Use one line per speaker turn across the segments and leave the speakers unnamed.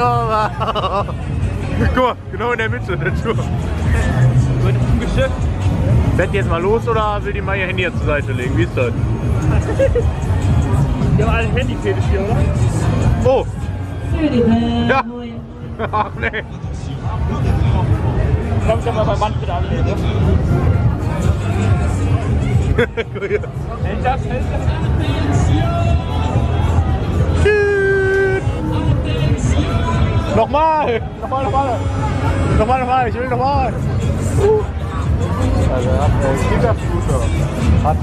over. Guck mal, genau in der Mitte der Tour.
Wird im Geschäft.
Fährt die jetzt mal los oder will die mal ihr Handy jetzt zur Seite legen? Wie ist das?
Die haben alle Handyfetisch hier, oder?
Oh! Ja! Ach nee!
Komm ich doch mal beim Band wieder anlegen. Hält das?
Nochmal! Ich will nochmal! Also er hat Schueberfouer, hat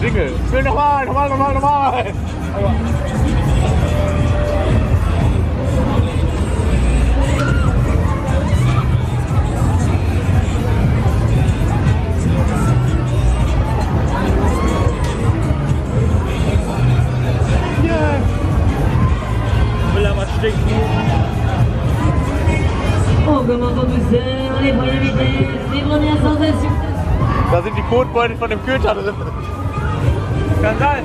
Jingle. Ich will nochmal!
Will er was stinken?
On commence en douceur, les premières vitesses, les premières sensations.
Da sind die Kotbeutel von dem Köter drin.
Kann sein.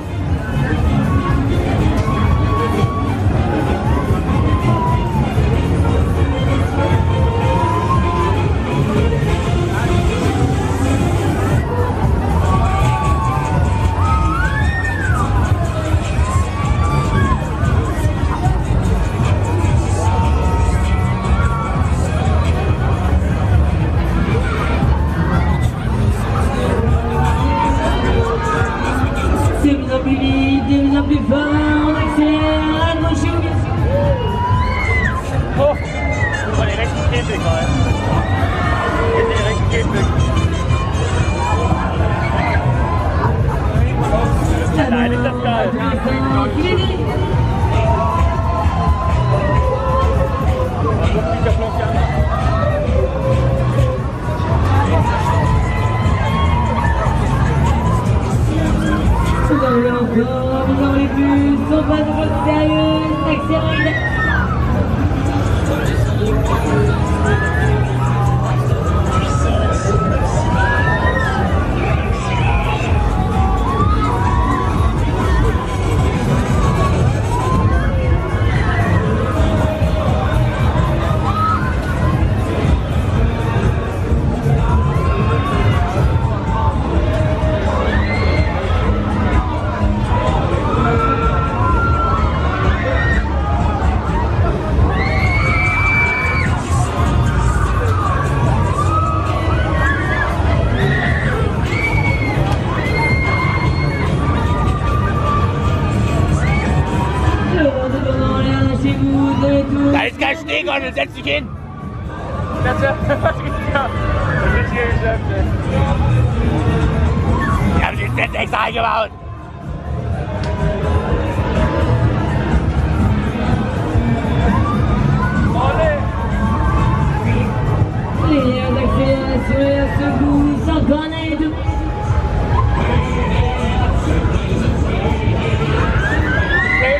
Plus fort, on accélère, accrochez au gaz.
Oh, das war direkt ein Käfig rein. Jetzt direkt ein Käfig. Nein, ist das geil.
Vous en voulez encore, vous en voulez plus, on passe de votre sérieux, accélérez.
Da ist kein Schneegondel, setz dich hin!
Das ist hier Geschäft.
Wir haben den Netz extra eingebaut!
Les accélérations et à ce bout, sans cornet et tout.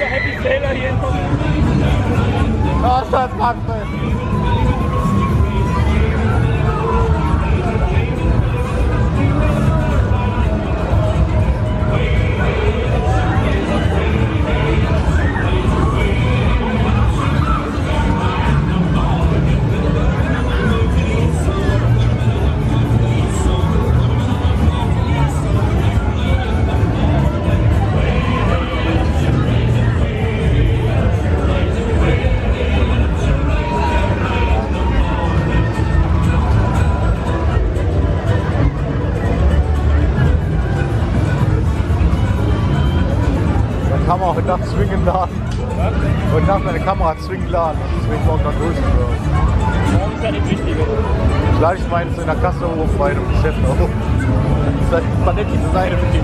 Happy Taylor hier in
Da ist das Marc. Kann man auch in Nacht zwingend laden. Und nach meine Kamera zwingend laden. Deswegen morgen dann größer wird.
Morgen ist ja nicht wichtiger.
Vielleicht meins in der Kasse hoch bei einem Geschäft auch. Das ist halt die Seite mit dem